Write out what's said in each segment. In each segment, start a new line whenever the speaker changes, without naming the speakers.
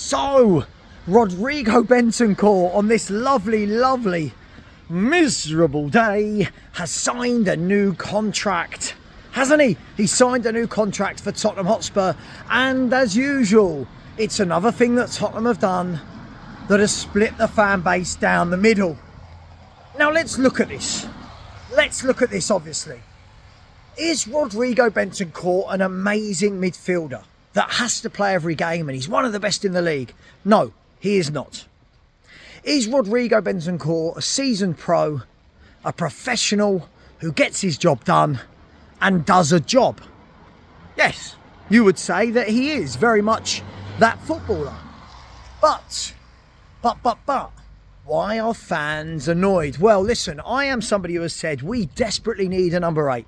So, Rodrigo Bentancur on this lovely, miserable day has signed a new contract, hasn't he? He signed a new contract for Tottenham Hotspur, and as usual, it's another thing that Tottenham have done that has split the fan base down the middle. Now let's look at this. Obviously. Is Rodrigo Bentancur an amazing midfielder that has to play every game and he's one of the best in the league? No, he is not. Is Rodrigo Bentancur a seasoned pro, a professional who gets his job done and does a job? Yes, you would say that he is very much that footballer. But, why are fans annoyed? Well, listen, I am somebody who has said we desperately need a number 8.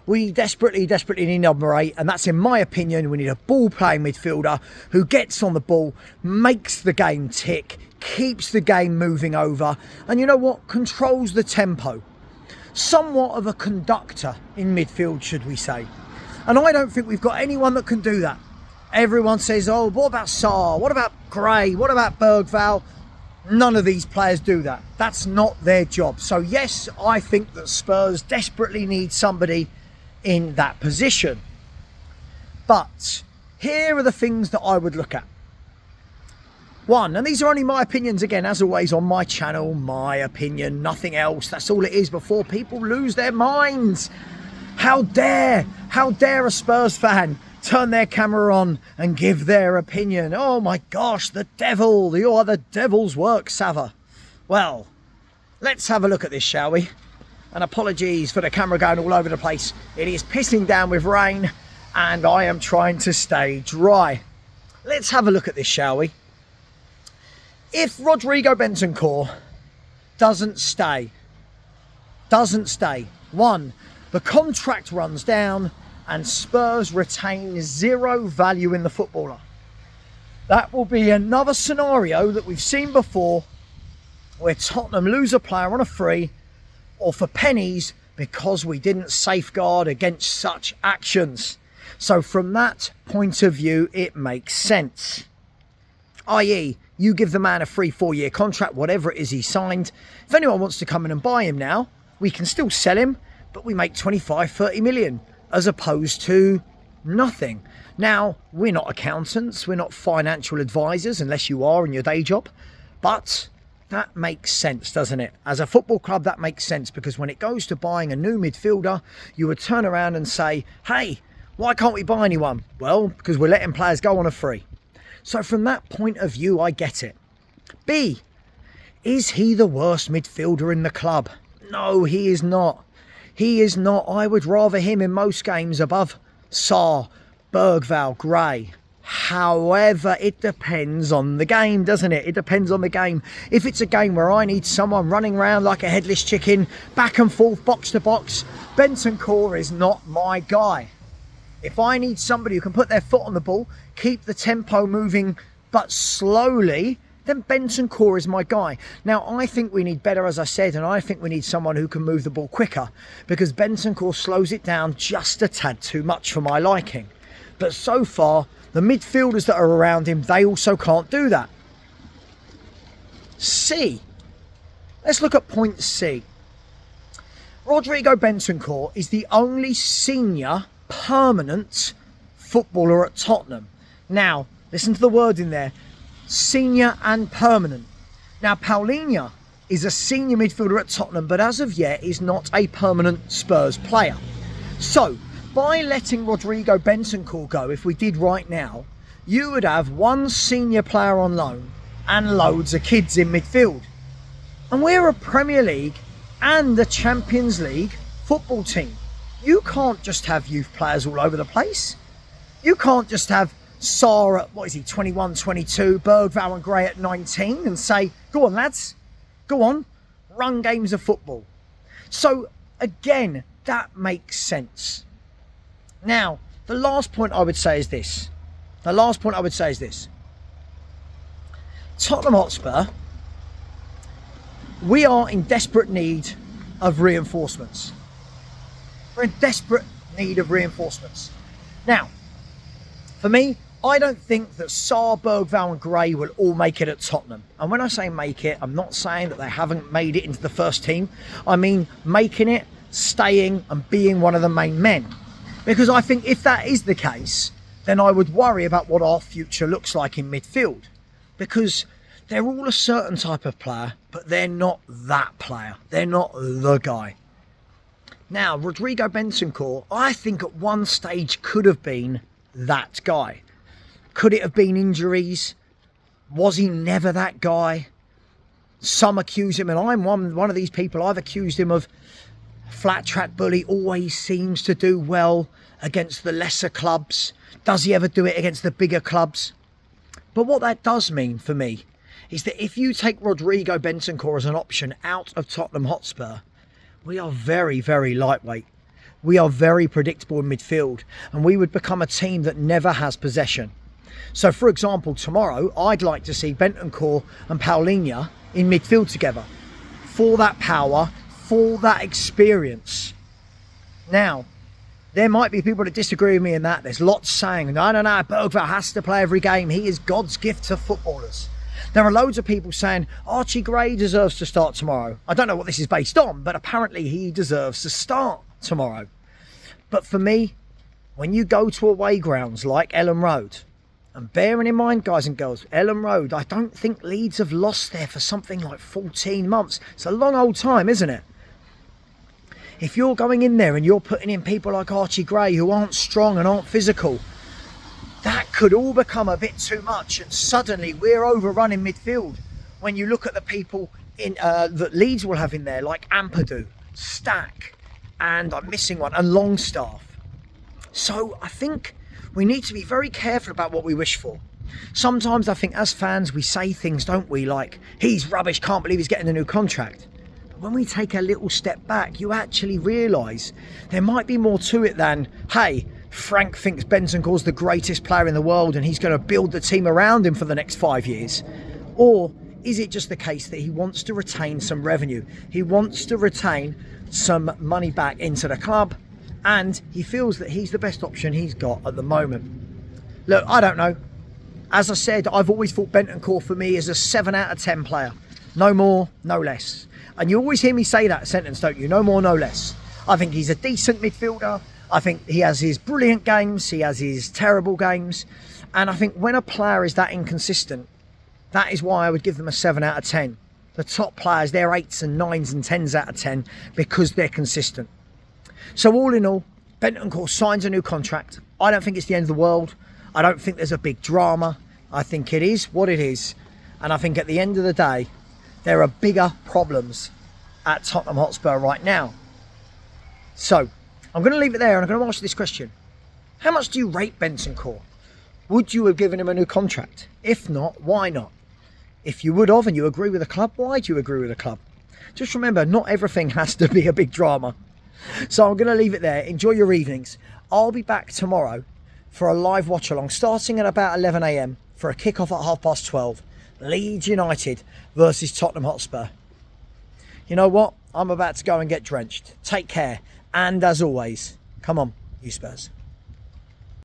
We desperately need number 8, and that's, in my opinion, we need a ball-playing midfielder who gets on the ball, makes the game tick, keeps the game moving over, and you know what? Controls the tempo. Somewhat of a conductor in midfield, should we say. And I don't think we've got anyone that can do that. Everyone says, oh, what about Savva? What about Gray? What about Bergvall? None of these players do that. That's not their job. So yes, I think that Spurs desperately need somebody in that position. But here are the things that I would look at. One, and these are only my opinions, again, as always on my channel, my opinion, nothing else. That's all it is before people lose their minds. How dare a Spurs fan turn their camera on and give their opinion? Oh my gosh, the devil, you are the devil's work, Savva. Well, let's have a look at this, shall we? And apologies for the camera going all over the place. It is pissing down with rain and I am trying to stay dry. Let's have a look at this, shall we? If Rodrigo Bentancur doesn't stay, one, the contract runs down and Spurs retain zero value in the footballer. That will be another scenario that we've seen before where Tottenham lose a player on a free or for pennies because we didn't safeguard against such actions. So from that point of view, it makes sense. I.e., you give the man a free 4-year contract, whatever it is he signed. If anyone wants to come in and buy him now, we can still sell him, but we make 25-30 million as opposed to nothing. Now, we're not accountants, we're not financial advisors, unless you are in your day job, but that makes sense, doesn't it? As a football club, that makes sense, because when it goes to buying a new midfielder, you would turn around and say, hey, why can't we buy anyone? Well, because we're letting players go on a free. So from that point of view, I get it. B, is he the worst midfielder in the club? No, he is not. He is not. I would rather him in most games above Sarr, Bergvall, Gray. However, it depends on the game, doesn't it? It depends on the game. If it's a game where I need someone running around like a headless chicken, back and forth, box to box, Bentancur is not my guy. If I need somebody who can put their foot on the ball, keep the tempo moving but slowly, then Bentancur is my guy. Now, I think we need better, as I said, and I think we need someone who can move the ball quicker, because Bentancur slows it down just a tad too much for my liking. But so far, the midfielders that are around him, they also can't do that. C. Let's look at point C. Rodrigo Bentancur is the only senior permanent footballer at Tottenham. Now, listen to the word in there. Senior and permanent. Now, Paulinho is a senior midfielder at Tottenham, but as of yet is not a permanent Spurs player. So, by letting Rodrigo Bentancur go, if we did right now, you would have one senior player on loan and loads of kids in midfield. And we're a Premier League and a Champions League football team. You can't just have youth players all over the place. You can't just have Sarr at, 21, 22, Bergvall and Gray at 19 and say, go on lads, go on, run games of football. So again, that makes sense. Now, the last point I would say is this. Tottenham Hotspur, we are in desperate need of reinforcements. We're in desperate need of reinforcements. Now, for me, I don't think that Sarr, Bergvall and Gray will all make it at Tottenham. And when I say make it, I'm not saying that they haven't made it into the first team. I mean making it, staying and being one of the main men. Because I think if that is the case, then I would worry about what our future looks like in midfield. Because they're all a certain type of player, but they're not that player. They're not the guy. Now, Rodrigo Bentancur, I think at one stage could have been that guy. Could it have been injuries? Was he never that guy? Some accuse him, and I'm one of these people. I've accused him of flat track bully, always seems to do well against the lesser clubs. Does he ever do it against the bigger clubs? But what that does mean for me is that if you take Rodrigo Bentancur as an option out of Tottenham Hotspur, we are very, very lightweight. We are very predictable in midfield, and we would become a team that never has possession. So, for example, tomorrow, I'd like to see Bentancur and Paulinho in midfield together for that power, for that experience. Now, there might be people that disagree with me in that. There's lots saying, no, Bergvall has to play every game. He is God's gift to footballers. There are loads of people saying Archie Gray deserves to start tomorrow. I don't know what this is based on, but apparently he deserves to start tomorrow. But for me, when you go to away grounds like Ellen Road, and bearing in mind, guys and girls, Ellen Road, I don't think Leeds have lost there for something like 14 months. It's a long old time, isn't it? If you're going in there and you're putting in people like Archie Gray who aren't strong and aren't physical, that could all become a bit too much, and suddenly we're overrun in midfield. When you look at the people in that Leeds will have in there, like Ampadu, Stack, and I'm missing one, and Longstaff. So I think we need to be very careful about what we wish for. Sometimes I think as fans we say things, don't we, like, he's rubbish, can't believe he's getting a new contract. But when we take a little step back, you actually realise there might be more to it than, hey, Frank thinks Bentancur's the greatest player in the world and he's going to build the team around him for the next 5 years. Or is it just the case that he wants to retain some revenue? He wants to retain some money back into the club, and he feels that he's the best option he's got at the moment. Look, I don't know. As I said, I've always thought Bentancur for me is a 7 out of 10 player. No more, no less. And you always hear me say that sentence, don't you? No more, no less. I think he's a decent midfielder. I think he has his brilliant games. He has his terrible games. And I think when a player is that inconsistent, that is why I would give them a 7 out of 10. The top players, they're 8s and 9s and 10s out of 10 because they're consistent. So all in all, Bentancur signs a new contract. I don't think it's the end of the world. I don't think there's a big drama. I think it is what it is. And I think at the end of the day, there are bigger problems at Tottenham Hotspur right now. So I'm going to leave it there, and I'm going to ask you this question. How much do you rate Bentancur? Would you have given him a new contract? If not, why not? If you would have and you agree with the club, why do you agree with the club? Just remember, not everything has to be a big drama. So I'm going to leave it there. Enjoy your evenings. I'll be back tomorrow for a live watch along starting at about 11 a.m. for a kick-off at 12:30. Leeds United versus Tottenham Hotspur. You know what? I'm about to go and get drenched. Take care. And as always, come on, you Spurs.